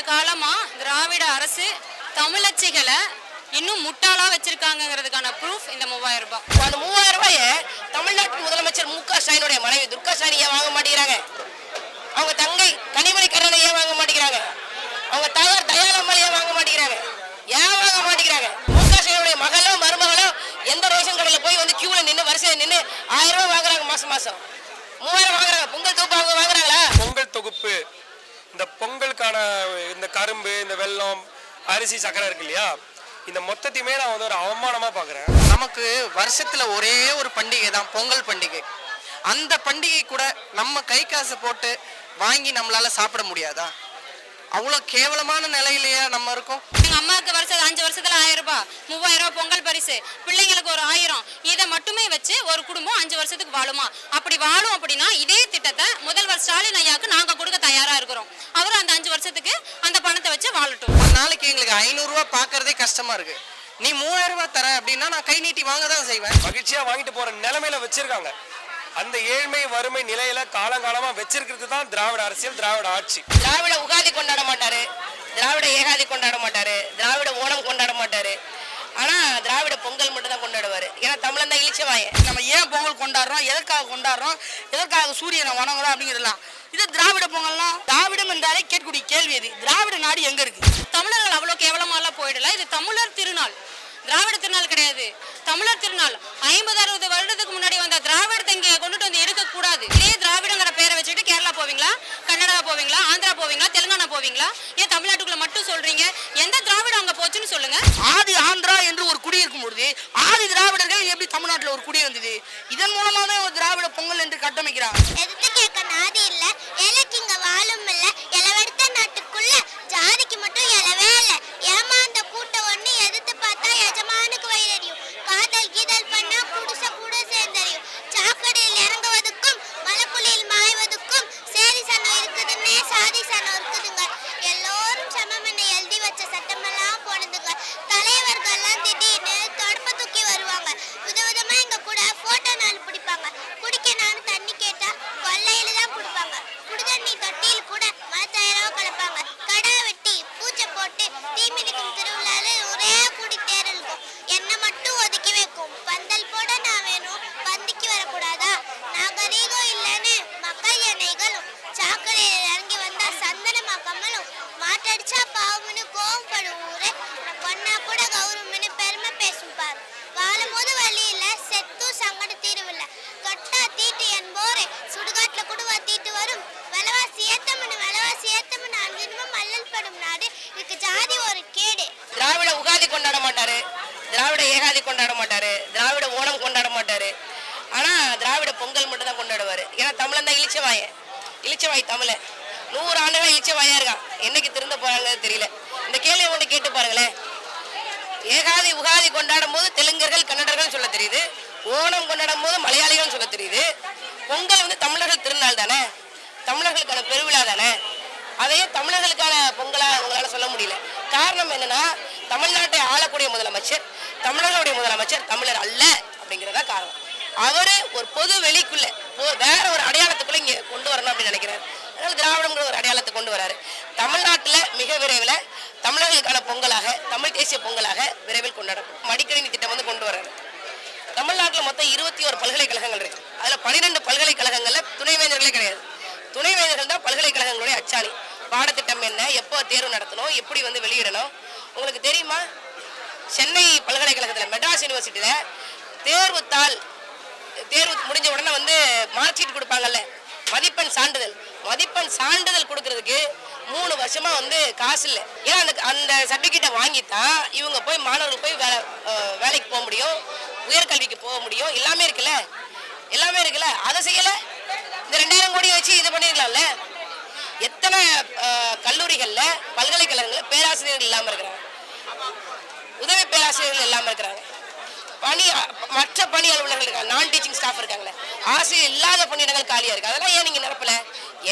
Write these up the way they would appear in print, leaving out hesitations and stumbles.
காலமா திராவிட அரசு தமிழச்சிகளை இன்னும் முட்டாளா வச்சிருக்காங்கிறதுக்கான ப்ரூஃப் இந்த 3000 ரூபாய். அந்த 3000 ரூபாயை தமிழ்நாட்டு முதலமைச்சர் மு.க. ஸ்டாலினுடைய மனைவி துர்கா ஸ்டாலின் ஏன் வாங்க மாட்டேங்கிறாங்க? அவங்க தங்கை கனிமொழி கருணாநிதி ஏன் வாங்க மாட்டேங்கிறாங்க? அவங்க தாயார் தயாளம்மாள் ஏன் வாங்க மாட்டேங்கிறாங்க? ஏன் வாங்க மாட்டேங்கிறாங்க? மு.க. ஸ்டாலினுடைய மகளோ மருமகளோ எந்த ரேஷன் கடையில் போய் வந்து கியூல நின்று வரிசையில் நின்று 1000 ரூபாய் வாங்குறாங்க மாசம் 3000 வாங்குறாங்க. பொங்கல் தொகுப்பு அவங்க வாங்குறாங்களா? பொங்கல் தொகுப்பு இந்த பொங்கலுக்கான இந்த கரும்பு இந்த வெல்லம் அரிசி சக்கரை இருக்கு இல்லையா, இந்த மொத்தத்தையுமே நான் வந்து ஒரு அவமானமா பாக்குறேன். நமக்கு வருஷத்துல ஒரே ஒரு பண்டிகை தான் பொங்கல் பண்டிகை. அந்த பண்டிகை கூட நம்ம கை காசு போட்டு வாங்கி நம்மளால சாப்பிட முடியாதா? அவ்வளோ கேவலமான நிலையிலேயே நம்ம இருக்கோம். எங்க அம்மாவுக்கு 5 வருஷத்துல 1000 ரூபாய், 3000 ரூபாய் பொங்கல் பரிசு, பிள்ளைங்களுக்கு ஒரு 1000, இதை மட்டுமே வச்சு ஒரு குடும்பம் 5 வருஷத்துக்கு வாழுமா? அப்படி வாழும் அப்படின்னா இதே திட்டத்தை முதல்வர் ஸ்டாலின் ஐயாவுக்கு நாங்க கொடுக்க தயாரா இருக்கிறோம். அவர் அந்த 5 வருஷத்துக்கு அந்த பணத்தை வச்சு வாழட்டும். ஒரு நாளைக்கு எங்களுக்கு 500 ரூபாய் பாக்குறதே கஷ்டமா இருக்கு. நீ 3000 ரூபாய் தர அப்படின்னா நான் கை நீட்டி வாங்க தான் செய்வேன். மகிழ்ச்சியா வாங்கிட்டு போற நிலைமையில வச்சிருக்காங்க. அந்த ஏழ்மை வறுமை நிலையில காலங்காலமா வச்சிருக்கிறது தான் திராவிட அரசியல், திராவிட ஆட்சி. திராவிட உகாதி கொண்டாட மாட்டாரு, திராவிட ஏகாதி கொண்டாட மாட்டாரு, திராவிட ஓணம் கொண்டாட மாட்டாரு. ஆனா திராவிட பொங்கல் மட்டும் தான் கொண்டாடுவாரு. ஏன்னா தமிழன் தான் இழிச்சவாய. நம்ம ஏன் பொங்கல் கொண்டாடுறோம், எதற்காக கொண்டாடுறோம், எதற்காக சூரியனை வணங்குறோம் அப்படிங்கிறதுலாம். இது திராவிட பொங்கல்லாம். திராவிடம் என்றாலே கேட்கக்கூடிய கேள்வி அது. திராவிட நாடு எங்க இருக்கு? தமிழர்கள் அவ்வளவு கேவலமாலாம் போயிடல. இது தமிழர் திருநாள், திராவிட திருநாள் கிடையாது, தமிழர் திருநாள். 50-60 வருடத்துக்கு முன்னாடி வந்த திராவிடத்தை இங்க கொண்டுட்டு வந்து எடுக்க கூடாது. இதே திராவிடங்கிற பேரை வச்சுட்டு கேரளா போவீங்களா, கர்நாடகா போவீங்களா, ஆந்திரா போவீங்களா, தெலுங்கானா போவீங்களா? ஏன் தமிழ்நாட்டுக்குள்ள மட்டும் சொல்றீங்க? எந்த திராவிடம் அங்க போச்சுன்னு சொல்லுங்க. ஆதி ஆந்திரா என்று ஒரு குடி இருக்கும் பொழுது ஆதி திராவிடர்கள் எப்படி தமிழ்நாட்டில் ஒரு குடி வந்தது? இதன் மூலமா தான் ஒரு திராவிட பொங்கல் என்று கட்டமைக்கிறாங்க. எதுக்கு கேட்க நாதி இல்ல, ஏழைக்கு இங்க வாழும் இல்ல, இளவெடுத்த நாட்டுக்குள்ள ஜாதிக்கு மட்டும் இளவே இல்ல. ஏமாந்த கூட்ட ஒண்ணு எதிர்த்து பார்த்தா எஜமானுக்கு வயிறறியும். காதல் கீதல் பண்ணா புடிச கூட சேர்ந்தறியும். சாக்கடையில் இறங்குவதுக்கும் மலைப்புலியில் மாய்வதுக்கும் சேரி சனம் இருக்குதுன்னே சாதி சனம் இருக்குதுங்க. எல்லோரும் சமம் எழுதி வச்ச சட்டமெல்லாம் போனதுங்க. தலைவர்கள்லாம் திடீர்னு தொடப்ப தூக்கி வருவாங்க. விதவிதமா எங்க கூட போட்டோ நாள் பிடிப்பாங்க. குடிக்க நானும் தண்ணி கேட்டா கொள்ளையில தான் குடிப்பாங்க. குடிதண்ணி தொட்டியில் கூட மலத்தாயிரம் கலப்பாங்க. கடா வெட்டி பூச்சை போட்டு தீமிதிக்கும் திருவிழால ஒரே குடி தேர் இருக்கும். என்ன மட்டும் ஒதுக்கி வைக்கும். பந்தல் போட நான் வேணும், பந்திக்கு வரக்கூடாதா? நாகரீகம் இல்லைன்னு மக்கள் எண்ணெய்களும் சாக்கடையில் இறங்கி வந்தா சந்தனமா கம்மலும் மாட்டடிச்சா பாவம்னு கோவப்படும் ஊரே. பொண்ணா கூட கௌரவம்னு பெருமை பேசும் பாரு. வாழும் போது வழி இல்ல, செத்தும் சங்கட தீர்வில்ல. தொட்டா தீட்டு என்போரே சுடுகாட்டுல குடுவா தீட்டு வரும். விலைவாசி ஏத்தம்னு அன்பினும் மல்லல் படும் நாடு. இதுக்கு ஜாதி ஒரு கேடு. திராவிட உகாதி கொண்டாட மாட்டாரு, திராவிட ஏகாதி கொண்டாட மாட்டாரு, திராவிட ஓணம் கொண்டாட மாட்டாரு. ஆனா திராவிட பொங்கல் மட்டும் தான் கொண்டாடுவாரு. ஏன்னா தமிழன் தான் இழிச்சவாய் தமிழன். 100 ஆண்டுகள் இழிச்சவாயா இருக்கான். என்னைக்கு திருந்த போறாங்கன்னு தெரியல. இந்த கேள்வி ஒன்று கேட்டு பாருங்களேன். ஏகாதி உகாதி கொண்டாடும் போது தெலுங்கர்கள் கன்னடர்கள் சொல்ல தெரியுது, ஓணம் கொண்டாடும் போது மலையாளிகள் சொல்ல தெரியுது. பொங்கல் வந்து தமிழர்கள் திருநாள் தானே, தமிழர்களுக்கான பெருவிழா தானே. அதையே தமிழர்களுக்கான பொங்கலா உங்களால சொல்ல முடியல. காரணம் என்னன்னா, தமிழ்நாட்டை ஆளக்கூடிய முதலமைச்சர் தமிழர்களுடைய முதலமைச்சர் தமிழர் அல்ல அப்படிங்கிறதா காரணம். அவரு ஒரு பொது வெளிக்குள்ள வேற ஒரு அடையாளத்துக்குள்ள இங்க கொண்டு வரணும் அப்படின்னு நினைக்கிறாரு. அதனால திராவிடங்கிற ஒரு அடையாளத்தை கொண்டு வராரு. தமிழ்நாட்டுல மிக விரைவில் தமிழர்களுக்கான பொங்கலாக, தமிழ் தேசிய பொங்கலாக விரைவில் கொண்டாடப்படும். மடிக்கணினி திட்டம் வந்து கொண்டு வராரு. தமிழ்நாட்டில் மொத்தம் 21 பல்கலைக்கழகங்கள் இருக்கு. அதுல 12 பல்கலைக்கழகங்கள்ல துணைவேந்தர்களே கிடையாது. துணைவேந்தர்கள் தான் பல்கலைக்கழகங்களுடைய அச்சாணி. பாடத்திட்டம் என்ன, எப்போ தேர்வு நடத்தணும், எப்படி வந்து வெளியிடணும் உங்களுக்கு தெரியுமா? சென்னை பல்கலைக்கழகத்தில் மெட்ராஸ் யூனிவர்சிட்டியில தேர்வு முடிஞ்ச உடனே வந்து மார்க் ஷீட் கொடுப்பாங்கல்ல, மதிப்பெண் சான்றிதழ் கொடுக்கறதுக்கு 3 வருஷமா வந்து காசு இல்லை. ஏன்னா அந்த சர்டிபிகேட்டை வாங்கித்தான் இவங்க போய் மாணவர்கள் போய் வேலைக்கு போக முடியும், உயர்கல்விக்கு போக முடியும். எல்லாமே இருக்குல்ல. அதை செய்யல. இந்த 2000 கோடி வச்சு இது பண்ணிடலாம்ல. எத்தனை கல்லூரிகள்ல பல்கலைக்கழகங்கள்ல பேராசிரியர்கள் இல்லாம இருக்கிறாங்க, உதவி பேராசிரியர்கள் இல்லாம இருக்கிறாங்க, மற்ற பணி அலுவலர்கள் இருக்காங்க, நான் டீச்சிங் ஸ்டாஃப் இருக்காங்களே, ஆசிரியர் இல்லாத பணியிடங்கள் காலியா இருக்கு. அதெல்லாம் ஏன் நீங்க நிரப்பல?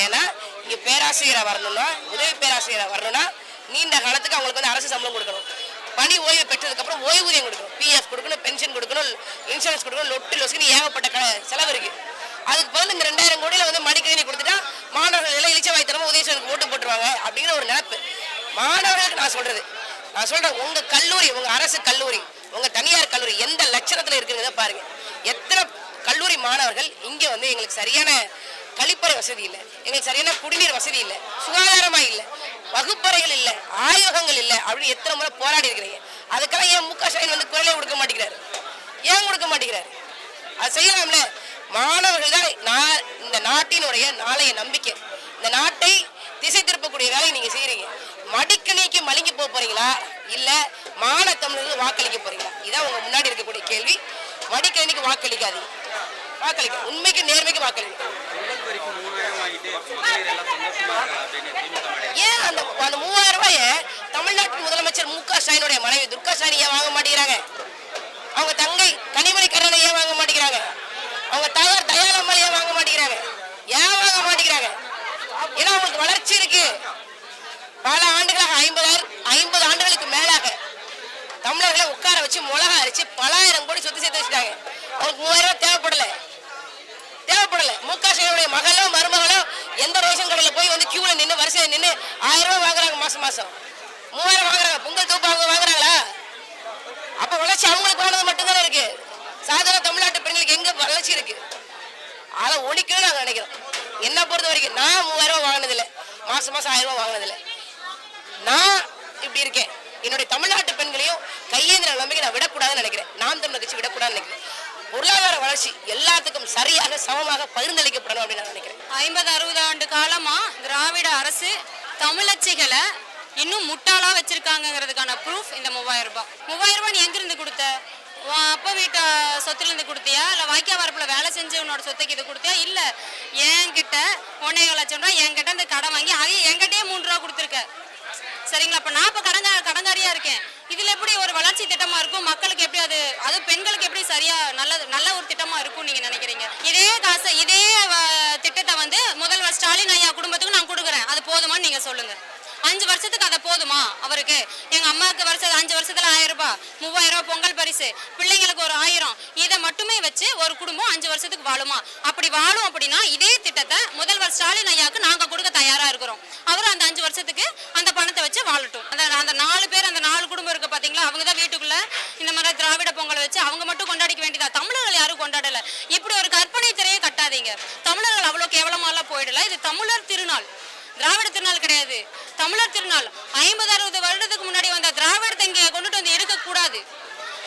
ஏன்னா இங்க பேராசிரியரா வரணும்னா, உதவி பேராசிரியரா வரணும்னா நீண்ட காலத்துக்கு அவங்களுக்கு வந்து அரசு சம்பளம் கொடுக்கணும். பணி ஓய்வு பெற்றதுக்கு அப்புறம் ஓய்வூதியம் கொடுக்கணும், பிஎஃப் கொடுக்கணும், பென்ஷன் கொடுக்கணும், இன்சூரன்ஸ் கொடுக்கணும், லொஸ்க்கு ஏகப்பட்ட செலவு இருக்கு. அதுக்கு பதில் இந்த 2000 கோடியில வந்து மடிக்கணினி கொடுத்துட்டா மாணவர்கள் எல்லாம் இழிச்சவாய்த்தனமா உதயசனுக்கு ஓட்டு போட்டுருவாங்க அப்படிங்கிற ஒரு நினைப்பு. மாணவர்களுக்கு நான் சொல்றேன் உங்க கல்லூரி, உங்க அரசு கல்லூரி, உங்க தனியார் கல்லூரி எந்த லட்சணத்துல இருக்குங்கிறத பாருங்க. எத்தனை கல்லூரி மாணவர்கள் இங்க வந்து எங்களுக்கு சரியான கழிப்பறை வசதி இல்லை, எங்களுக்கு சரியான குடிநீர் வசதி இல்லை, சுகாதாரமா இல்லை, வகுப்பறைகள் இல்லை, ஆய்வகங்கள் இல்லை அப்படின்னு எத்தனை முறை போராடி இருக்கிறீங்க. அதுக்கெல்லாம் ஏன் மு க ஸ்டாலின் வந்து குரலே கொடுக்க மாட்டேங்கிறாரு? ஏன் கொடுக்க மாட்டேங்கிறாரு? அது செய்யலாம்ல. மாணவர்கள் தான் இந்த நாட்டினுடைய நாளைய நம்பிக்கை. இந்த நாட்டை திசை திருப்பக்கூடிய வேலையை நீங்க செய்யறீங்க. மடிக்கணிக்கு மலிங்கி போறீங்களா இல்ல மான தமிழர்கள் வாக்களிக்க போறீங்களா? இதான் உங்க முன்னாடி இருக்கக்கூடிய கேள்வி. மடிக்கணிக்கு வாக்களிக்காதீங்க, வாக்களிக்க உண்மைக்கு நேர்மைக்கு வாக்களிக்க. ஏன் அந்த 3000 ரூபாய தமிழ்நாட்டின் முதலமைச்சர் மு க ஸ்டாலினுடைய மனைவி துர்கா ஸ்டாலின் ஏன் வாங்க மாட்டேங்கிறாங்க? அவங்க தங்கை கனிமொழி கருணாநிதி ஏன் வாங்க மாட்டேங்கிறாங்க? அவங்க தாயார் தயாளம்மாள் ஏன் வாங்க மாட்டேங்கிறாங்க? ஏன் வாங்க மாட்டேங்கிறாங்க? ஏன்னா அவங்களுக்கு வளர்ச்சி இருக்கு. பல ஆண்டுகளாக 50 ஆண்டுகளுக்கு மேலாக தமிழர்களை உட்கார வச்சு மிளகா அரைச்சு பலாயிரம் கோடி சொத்து சேர்த்து வச்சுட்டாங்க. அவங்களுக்கு 3000 ரூபாய் தேவைப்படல. மு க ஸ்டாலினுடைய மகளோ மருமகளோ எந்த ரேஷன் கடையில் போய் வந்து கியூல நின்று வரிசையில் நின்று 1000 ரூபாய் வாங்குறாங்க, மாசம் 3000 வாங்குறாங்க. பொங்கல் தூப்பு அவங்க வாங்குறாங்களா? அப்ப வளர்ச்சி அவங்களுக்கு வாங்கினது மட்டும்தானே இருக்கு. சாதாரண தமிழ்நாட்டு பெண்களுக்கு எங்க வளர்ச்சி இருக்கு? அதை ஒழிக்கணும்னு நாங்க நினைக்கிறோம். என்ன பொறுத்த வரைக்கும் நான் 3000 ரூபாய் வாங்கினதில்லை, மாசம் 1000 ரூபாய் வாங்கினதில்லை. நான் இப்படி இருக்கேன். என்னுடைய தமிழ்நாட்டு பெண்களையும் கையேந்திர நம்பிக்கை நான் விடக்கூடாதுன்னு நினைக்கிறேன். நாம் தமிழர் கட்சி விடக்கூடாதுன்னு நினைக்கிறேன். பொருளாதார வளர்ச்சி எல்லாத்துக்கும் சரியாக சமமாக பகிர்ந்தளிக்கப்படணும் அப்படின்னு நான் நினைக்கிறேன். 50-60 ஆண்டு காலமா திராவிட அரசு தமிழச்சிகளை இன்னும் முட்டாளா வச்சிருக்காங்கிறதுக்கான ப்ரூஃப் இந்த 3000 ரூபாய். 3000 ரூபாய் நீ எங்கிருந்து கொடுத்த? அப்பா வீட்டு சொத்துல இருந்து கொடுத்தியா இல்ல வாய்க்கா வரப்புல வேலை செஞ்சு உன்னோட சொத்துக்கு இது கொடுத்தியா? இல்ல என்கிட்ட 1.5 லட்சம் ரூபாய் என்கிட்ட இந்த கடன் வாங்கி அதையும் என்கிட்டயே 3 ரூபா கொடுத்துருக்க. சரிங்களா? அப்ப நான் இப்ப கடங்காரியா இருக்கேன். இதுல எப்படி ஒரு வளர்ச்சி திட்டமா இருக்கும்? மக்களுக்கு எப்படி அது பெண்களுக்கு எப்படி சரியா நல்ல ஒரு திட்டமா இருக்கும் நீங்க நினைக்கிறீங்க? இதே காசை இதே திட்டத்தை வந்து முதல்வர் ஸ்டாலின் ஐயா குடும்பத்துக்கு நான் கொடுக்குறேன். அது போதுமான்னு நீங்க சொல்லுங்க. 5 வருஷத்துக்கு அதை போதுமா அவருக்கு? எங்க அம்மாவுக்கு 5 வருஷத்துல 1000 ரூபாய், 3000 ரூபாய் பொங்கல் பரிசு, பிள்ளைங்களுக்கு ஒரு 1000, இதை மட்டுமே வச்சு ஒரு குடும்பம் 5 வருஷத்துக்கு வாழுமா? அப்படி வாழும் அப்படின்னா இதே திட்டத்தை முதல்வர் ஸ்டாலின் ஐயாவுக்கு நாங்க கொடுக்க தயாரா இருக்கிறோம். அவர் அந்த 5 வருஷத்துக்கு அந்த பணத்தை வச்சு வாழட்டும். அந்த 4 பேர், அந்த 4 குடும்பம் இருக்கு பாத்தீங்களா, அவங்க தான் வீட்டுக்குள்ள இந்த மாதிரி திராவிட பொங்கல் வச்சு அவங்க மட்டும் கொண்டாடிக்க வேண்டியதா? தமிழர்கள் யாரும் கொண்டாடல. இப்படி ஒரு கற்பனை திரையை கட்டாதீங்க. தமிழர்கள் அவ்வளவு கேவலமாலாம் போயிடல. இது தமிழர் திருநாள், திராவிட திருநாள் கிடையாது. தமிழர் திருநாள். 50-60 வருடத்துக்கு முன்னாடி வந்த திராவிடத்தை இங்க கொண்டுட்டு வந்து எடுக்க கூடாது.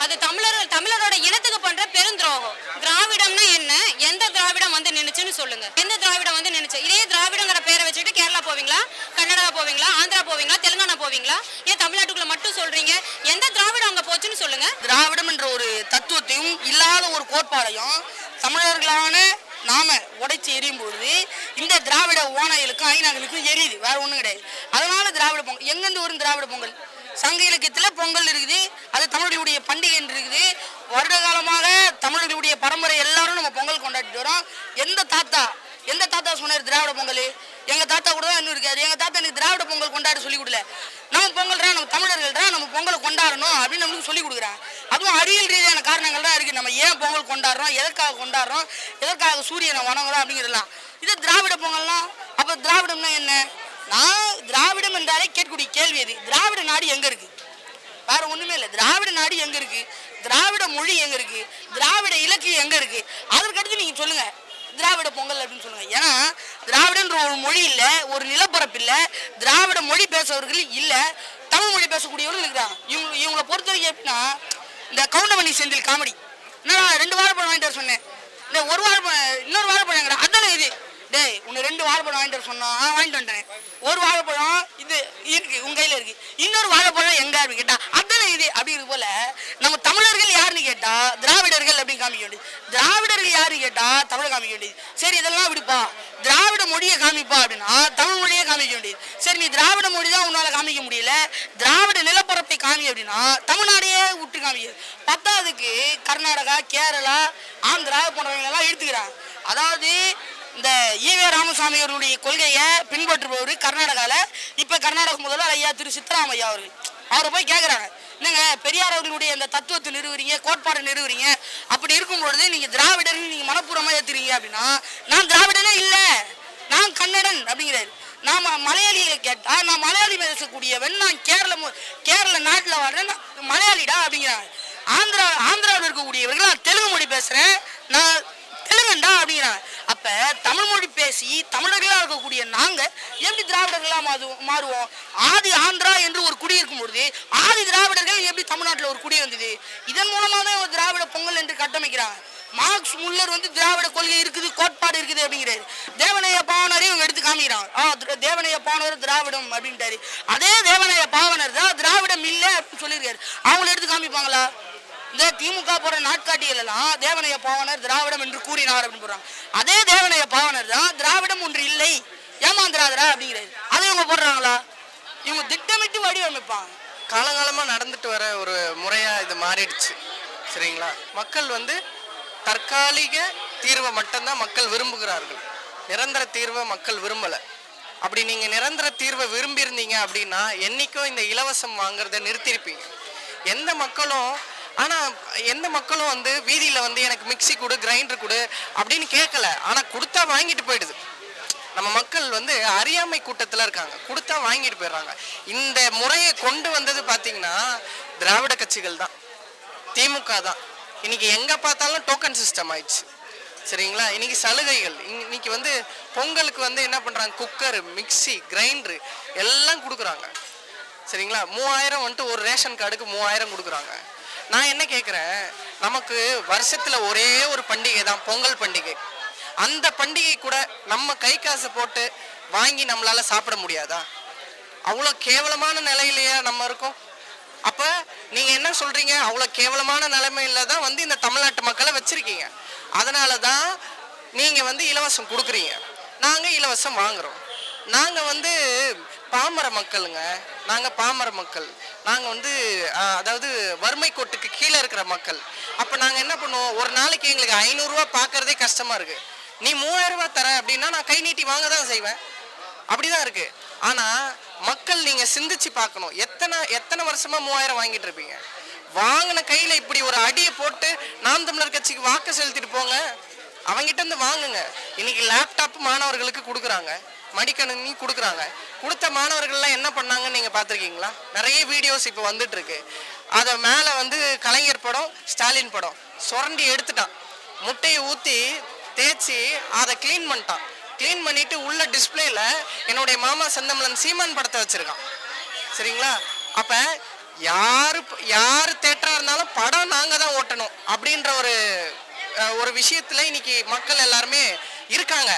அது தமிழரோட இனத்துக்கு பண்ற பெருந்திரோகம். திராவிடம்னா என்ன? எந்த திராவிடம் வந்து நின்னுச்சுன்னு சொல்லுங்க. எந்த திராவிடம் வந்து நின்னுச்சு? இதே திராவிடங்கிற பேரை வச்சுட்டு கேரளா போவீங்களா, கர்நாடகா போவீங்களா, ஆந்திரா போவீங்களா, தெலுங்கானா போவீங்களா? ஏன் தமிழ்நாட்டுக்குள்ள மட்டும் சொல்றீங்க? எந்த திராவிடம் அங்க போச்சுன்னு சொல்லுங்க. திராவிடம் என்ற ஒரு தத்துவத்தையும் இல்லாத ஒரு கோட்பாடையும் தமிழர்களான நாம உடைச்சு எரியும் பொழுது இந்த திராவிட ஓநாய்களுக்கும் ஐநாங்களுக்கும் எரியுது. வேற ஒண்ணும் கிடையாது. அதனால திராவிட பொங்கல் எங்கிருந்து வரும்? திராவிட பொங்கல் சங்க இலக்கியத்துல பொங்கல் இருக்குது. அது தமிழர்களுடைய பண்டிகை என்று இருக்குது. வருட காலமாக தமிழர்களுடைய பரம்பரை எல்லாரும் நம்ம பொங்கல் கொண்டாடிட்டு வரோம். எந்த தாத்தா சொன்னார் திராவிட பொங்கல்? எங்க தாத்தா கூட தான் இன்னும் இருக்காரு. எங்க தாத்தா எனக்கு திராவிட பொங்கல் கொண்டாட சொல்லி கொடுல. நம்ம பொங்கல்றா, நம்ம தமிழர்கள்றா, நம்ம பொங்கலை கொண்டாடணும் அப்படின்னு நம்மளுக்கு சொல்லி கொடுக்குறாங்க. அதுவும் அறிவியல் ரீதியான காரணங்கள் தான் இருக்கு. நம்ம ஏன் பொங்கல் கொண்டாடுறோம், எதற்காக கொண்டாடுறோம், எதற்காக சூரியனை வணங்குறோம் அப்படிங்கிறதுலாம். இது திராவிட பொங்கல்லாம். அப்ப திராவிடம்னா என்ன? நான் திராவிடம் என்றாலே கேட்கக்கூடிய கேள்வி எது? திராவிட நாடு எங்க இருக்கு? வேற ஒண்ணுமே இல்லை. திராவிட நாடு எங்க இருக்கு? திராவிட மொழி எங்க இருக்கு? திராவிட இலக்கியம் எங்க இருக்கு? அதற்கடுத்து நீங்க சொல்லுங்க திராவிட பொங்கல் அப்படின்னு சொல்லுங்க. ஏன்னா திராவிடன்ற ஒரு மொழி இல்ல, ஒரு நிலப்பரப்பு இல்ல, திராவிட மொழி பேசுறவர்கள் இல்ல, தமிழ் மொழி பேசக்கூடியவர்கள் இருக்கிறாங்க. இவங்களை பொறுத்த வரைக்கும் எப்படின்னா, இந்த கவுண்டமணி செந்தில் காமெடி, என்னடா 2 வாழைப்பழம் வாங்கிட்டு சொன்னேன், இந்த ஒரு வாழைப்பழம் இன்னொரு வாழைப்பழம் அதானே இது? டேய் உன்னை 2 வாழைப்பழம் வாங்கிட்டு சொன்னா வாங்கிட்டு வந்துட்டேன். ஒரு வாழைப்பழம் இது இருக்கு உங்க கையில இருக்கு, இன்னொரு வாழைப்பழம் எங்க அப்படின்னு கேட்டா அதானே இது அப்படிங்கிறது போல நம்ம தமிழர்கள் யாருன்னு கேட்டா திராவிடர்கள் அப்படின்னு காமிக்க வேண்டியது. திராவிடர்கள் யாருன்னு கேட்டா தமிழை காமிக்க வேண்டியது. சரி இதெல்லாம் விடுப்பா, திராவிட மொழியை காமிப்பா அப்படின்னா தமிழ் மொழியை காமிக்க வேண்டியது. சரி நீ திராவிட மொழி தான் உன்னால காமிக்க முடியல, திராவிட நிலப்பரப்பை காமி அப்படின்னா தமிழ்நாடையே விட்டு காமிக்கிறது. 10ஆவதுக்கு கர்நாடகா, கேரளா, ஆந்திரா போன்றவங்க எல்லாம் எடுத்துக்கிறாங்க. அதாவது இந்த ஈவே ராமசாமி அவர்களுடைய கொள்கையை பின்பற்றுபவர் கர்நாடகால இப்ப கர்நாடக முதல்வர் ஐயா திரு சித்தராமையா அவர்கள். அவரை போய் கேட்கிறாங்க, என்னங்க பெரியார் அவர்களுடைய இந்த தத்துவத்தை நிறுவுறீங்க, கோட்பாடை நிறுவுறீங்க, அப்படி இருக்கும் பொழுது நீங்க திராவிடர் நீங்க மனப்பூர்வமா ஏத்துறீங்க அப்படின்னா நான் திராவிடனே இல்ல, நான் கன்னடன் அப்படிங்கிறாரு. நாம மலையாளிகளை கேட்டா நான் மலையாளி பேசக்கூடியவன், நான் கேரள நாட்டில் வாழ்றேன், நான் மலையாளிடா அப்படிங்கிறாங்க. ஆந்திராவில் இருக்கக்கூடியவர்கள் நான் தெலுங்கு மொழி பேசுறேன், நான் தெலுங்கண்டா அப்படிங்கிறாங்க. அப்ப தமிழ் மொழி பேசி தமிழர்களா இருக்கக்கூடிய நாங்க எப்படி திராவிடர்களா மாறுவோம்? ஆதி ஆந்திரா என்று ஒரு குடி இருக்கும் பொழுது ஆதி திராவிடர்கள் எப்படி தமிழ்நாட்டில் ஒரு குடி வந்தது? இதன் மூலமா தான் ஒரு திராவிட பொங்கல் என்று கட்டமைக்கிறாங்க. மார்க்ஸ் முல்லர் வந்து திராவிட கொள்கை இருக்குது, கோட்பாடு இருக்குது அப்படிங்கிறாரு. தேவனைய பாவனரையும் இவங்க எடுத்து காமிக்கிறாங்க. தேவனைய பாவனர் திராவிடம் அப்படின்ட்டாரு. அதே தேவனைய பாவனர் தான் திராவிடம் இல்லை அப்படின்னு சொல்லியிருக்காரு. அவங்கள எடுத்து காமிப்பாங்களா? இந்த திமுக போற நாட்காட்டிகள் எல்லாம் தேவனைய பாவனர் திராவிடம் என்று கூறினார் அப்படின்னு போடுறாங்க. அதே தேவனைய பாவனர் தான் திராவிடம் ஒன்று இல்லை, ஏமாந்திராதரா அப்படிங்கிறாரு. அதை இவங்க போடுறாங்களா? இவங்க திட்டமிட்டு வடிவமைப்பாங்க. காலங்காலமாக நடந்துட்டு வர ஒரு முறையாக இது மாறிடுச்சு. சரிங்களா? மக்கள் வந்து தற்காலிக தீர்வை மட்டும்தான் மக்கள் விரும்புகிறார்கள். நிரந்தர தீர்வை மக்கள் விரும்பலை. அப்படி நீங்கள் நிரந்தர தீர்வை விரும்பியிருந்தீங்க அப்படின்னா என்றைக்கும் இந்த இலவசம் வாங்குறத நிறுத்தியிருப்பீங்க. எந்த மக்களும் வந்து வீதியில் வந்து எனக்கு மிக்சி கொடு, கிரைண்டர் கொடு அப்படின்னு கேட்கல. ஆனால் கொடுத்தா வாங்கிட்டு போயிடுது. நம்ம மக்கள் வந்து அறியாமை கூட்டத்தில் இருக்காங்க, கொடுத்தா வாங்கிட்டு போயிடுறாங்க. இந்த முறையை கொண்டு வந்தது பார்த்தீங்கன்னா திராவிட கட்சிகள் தான், திமுக தான். இன்னைக்கு எங்கே பார்த்தாலும் டோக்கன் சிஸ்டம் ஆயிடுச்சு. சரிங்களா? இன்னைக்கு சலுகைகள், இன்னைக்கு வந்து பொங்கலுக்கு வந்து என்ன பண்ணுறாங்க, குக்கரு, மிக்சி, கிரைண்டரு எல்லாம் கொடுக்குறாங்க. சரிங்களா? 3000 வந்துட்டு ஒரு ரேஷன் கார்டுக்கு 3000 கொடுக்குறாங்க. நான் என்ன கேட்குறேன், நமக்கு வருஷத்தில் ஒரே ஒரு பண்டிகை தான் பொங்கல் பண்டிகை. அந்த பண்டிகை கூட நம்ம கை காசு போட்டு வாங்கி நம்மளால சாப்பிட முடியாதா? அவ்வளோ கேவலமான நிலையிலேயே நம்ம இருக்கோம். அப்போ நீங்கள் என்ன சொல்கிறீங்க, அவ்வளோ கேவலமான நிலைமையில தான் வந்து இந்த தமிழ்நாட்டு மக்களை வச்சுருக்கீங்க. அதனால தான் நீங்கள் வந்து இலவசம் கொடுக்குறீங்க, நாங்கள் இலவசம் வாங்குகிறோம். நாங்கள் வந்து பாமர மக்களுங்க, நாங்கள் பாமர மக்கள், நாங்கள் வந்து அதாவது வறுமை கோட்டுக்கு கீழே இருக்கிற மக்கள். அப்போ நாங்கள் என்ன பண்ணுவோம், ஒரு நாளைக்கு எங்களுக்கு 500 ரூபா பார்க்குறதே கஷ்டமாக இருக்குது. நீ 3000 ரூபா தர அப்படின்னா நான் கை நீட்டி வாங்க தான் செய்வேன். அப்படிதான் இருக்குது. ஆனால் மக்கள் நீங்கள் சிந்திச்சு பார்க்கணும், எத்தனை வருஷமாக 3000 வாங்கிட்டு இருப்பீங்க? வாங்கின கையில் இப்படி ஒரு அடியை போட்டு நாம் தமிழர் கட்சிக்கு வாக்கு செலுத்திட்டு போங்க, அவங்ககிட்ட இருந்து வாங்குங்க. இன்னைக்கு லேப்டாப் மாணவர்களுக்கு கொடுக்குறாங்க, மடிக்கணினி கொடுக்குறாங்க. கொடுத்த மாணவர்கள்லாம் என்ன பண்ணாங்கன்னு நீங்கள் பார்த்துருக்கீங்களா? நிறைய வீடியோஸ் இப்போ வந்துட்டு இருக்கு. அதை மேலே வந்து கலைஞர் படம், ஸ்டாலின் படம் சுரண்டி எடுத்துட்டான். முட்டையை ஊற்றி தேய்ச்சி அதை க்ளீன் பண்ணிட்டான். க்ளீன் பண்ணிட்டு உள்ள டிஸ்பிளேல என்னுடைய மாமா செந்தமிழன் சீமான் படத்தை வச்சிருக்கான். சரிங்களா? அப்போ யார் தேட்டராக இருந்தாலும் படம் நாங்கள் தான் ஓட்டணும் அப்படின்ற ஒரு விஷயத்தில் இன்னைக்கு மக்கள் எல்லாருமே இருக்காங்க.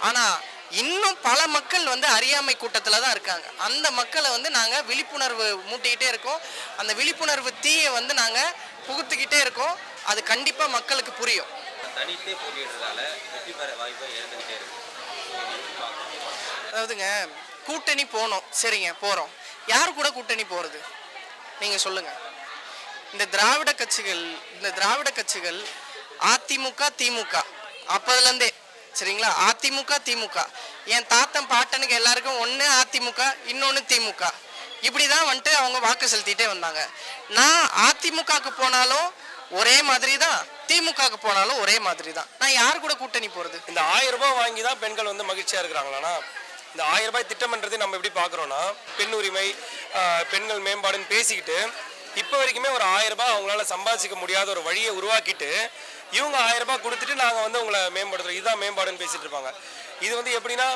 ஆனால் இன்னும் பல மக்கள் வந்து அறியாமை கூட்டத்தில் தான் இருக்காங்க. அந்த மக்களை வந்து நாங்கள் விழிப்புணர்வு மூட்டிக்கிட்டே இருக்கோம். அந்த விழிப்புணர்வு தீயை வந்து நாங்கள் புகுத்துக்கிட்டே இருக்கோம். அது கண்டிப்பாக மக்களுக்கு புரியும். தனித்தே போட்டியிடுறதால வெற்றி பெற வாய்ப்பை இழந்துக்கிட்டே இருக்கு. அதாவதுங்க, கூட்டணி போனோம், சரிங்க, போகிறோம். யார் கூட கூட்டணி போகிறது நீங்கள் சொல்லுங்கள். இந்த திராவிட கட்சிகள் அதிமுக, திமுக அப்போதுலேருந்தே, சரிங்களா? அதிமுக, திமுக. என் தாத்தன் பாட்டனுக்கு எல்லாருக்கும் ஒன்று அதிமுக, இன்னொன்று திமுக. இப்படி தான் வந்துட்டு அவங்க வாக்கு செலுத்திட்டே வந்தாங்க. நான் அதிமுகவுக்கு போனாலும் ஒரே மாதிரி தான், திமுகவுக்கு போனாலும் ஒரே மாதிரி தான். நான் யார் கூட கூட்டணி போகிறது? இந்த 1000 ரூபாய் வாங்கி தான் பெண்கள் வந்து மகிழ்ச்சியாக இருக்கிறாங்களாண்ணா? இந்த 1000 ரூபாய் திட்டம்ன்றதை நம்ம எப்படி பார்க்குறோன்னா, பெண் உரிமை, பெண்கள் மேம்பாடுன்னு பேசிக்கிட்டு இப்போ வரைக்குமே ஒரு 1000 ரூபாய் அவங்களால சம்பாதிச்சிக்க முடியாத ஒரு வழியை உருவாக்கிட்டு இவங்க 1000 ரூபாய் கொடுத்துட்டு நாங்கள் வந்து உங்களை மேம்படுத்துகிறோம், இதுதான் மேம்பாடுன்னு பேசிகிட்டு இருப்பாங்க. இது வந்து எப்படின்னா,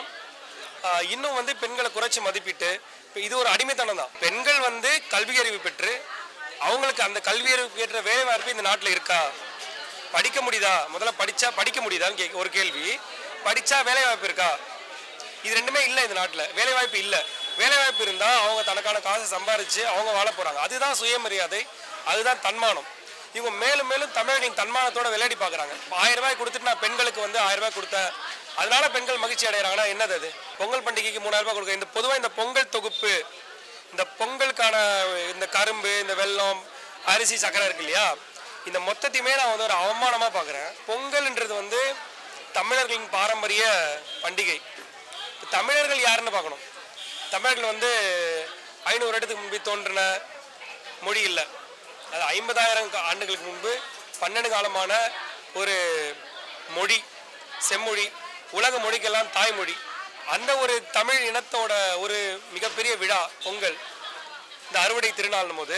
இன்னும் வந்து பெண்களை குறைச்சி மதிப்பிட்டு, இப்போ இது ஒரு அடிமைத்தனம் தான். பெண்கள் வந்து கல்வி அறிவு பெற்று அவங்களுக்கு அந்த கல்வி அறிவு ஏற்ற வேலை வாய்ப்பு இந்த நாட்டில் இருக்கா? படிக்க முடியுதா? முதல்ல படிக்க முடியுதான்னு ஒரு கேள்வி. படித்தா வேலை வாய்ப்பு இருக்கா? இது ரெண்டுமே இல்லை இந்த நாட்டில். வேலை வாய்ப்பு இல்லை. வேலை வாய்ப்பு இருந்தால் அவங்க தனக்கான காசை சம்பாரித்து அவங்க வாழ போகிறாங்க. அதுதான் சுயமரியாதை, அதுதான் தன்மானம். இவங்க மேலும் மேலும் தமிழனின் தன்மானத்தோட விளையாடி பார்க்குறாங்க. 1000 ரூபாய் கொடுத்துட்டு நான் பெண்களுக்கு வந்து 1000 ரூபாய் கொடுத்தேன், அதனால பெண்கள் மகிழ்ச்சி அடைகிறாங்கன்னா என்னது அது? பொங்கல் பண்டிகைக்கு 3000 ரூபாய் கொடுக்க. இந்த பொதுவாக இந்த பொங்கல் தொகுப்பு, இந்த பொங்கலுக்கான இந்த கரும்பு, இந்த வெல்லம், அரிசி, சக்கரை இருக்கு இல்லையா, இந்த மொத்தத்தையுமே நான் வந்து ஒரு அவமானமாக பார்க்குறேன். பொங்கல்ன்றது வந்து தமிழர்களின் பாரம்பரிய பண்டிகை. தமிழர்கள் யாருன்னு பார்க்கணும். தமிழர்கள் வந்து 500 வருடத்துக்கு முன்பு தோன்றின மொழி இல்லை. அது 50,000 ஆண்டுகளுக்கு முன்பு பன்னெண்டு காலமான ஒரு மொழி, செம்மொழி, உலக மொழிக்கெல்லாம் தாய்மொழி. அந்த ஒரு தமிழ் இனத்தோட ஒரு மிகப்பெரிய விழா பொங்கல், இந்த அறுவடை திருநாள்னும் போது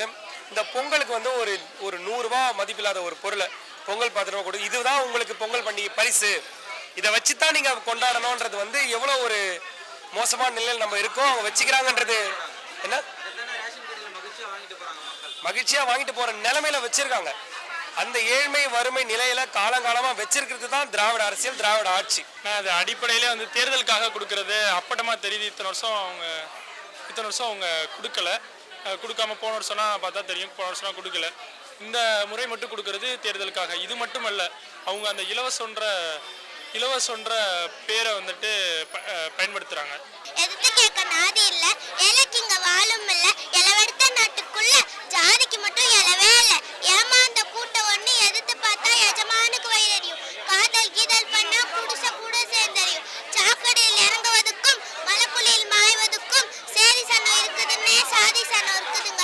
இந்த பொங்கலுக்கு வந்து ஒரு ஒரு 100 ரூபாய் மதிப்பில்லாத ஒரு பொருளை பொங்கல் பாத்திரமா கொடு, இதுதான் உங்களுக்கு பொங்கல் பண்டிகை பரிசு, இதை வச்சுதான் நீங்க கொண்டாடணும்ன்றது வந்து எவ்வளவு ஒரு மோசமான நிலையில் நம்ம இருக்கோம். அவங்க வச்சுக்கிறாங்கன்றது என்ன மகிழ்ச்சியா வாங்கிட்டு போற நிலைமையில வச்சிருக்காங்க. அந்த ஏழ்மை வறுமை நிலையில காலங்காலமா வச்சிருக்கிறது தான் திராவிட அரசியல், திராவிட ஆட்சி. அது அடிப்படையிலே வந்து தேர்தலுக்காக கொடுக்கறது அப்பட்டமா தெரியுது. இத்தனை வருஷம் அவங்க கொடுக்கல, கொடுக்காம போன வருஷம்னா பார்த்தா தெரியும், போன வருஷம் கொடுக்கல. இந்த முறை மட்டும் கொடுக்கறது தேர்தலுக்காக. இது மட்டும் அல்ல, அவங்க அந்த இலவசன்ற பேரை வந்துட்டு பயன்படுத்துறாங்க. எதிர்த்து கேட்க நாதி இல்ல, ஏழைக்கு இங்க வாழும் இல்ல, இளவெடுத்த நாட்டுக்குள்ள ஜாதிக்கு மட்டும் இலவே இல்ல. ஏமாந்த கூட்டம் ஒண்ணு எதிர்த்து பார்த்தா எஜமானுக்கு வயிறறியும். காதல் கீதல் பண்ணா புடிச கூட சேர்ந்தறியும். சாக்கடையில் இறங்குவதுக்கும் மலைக்குழியில் மாய்வதுக்கும் சேரி சனம் இருக்குதுன்னே சாதி சனம் இருக்குதுங்க.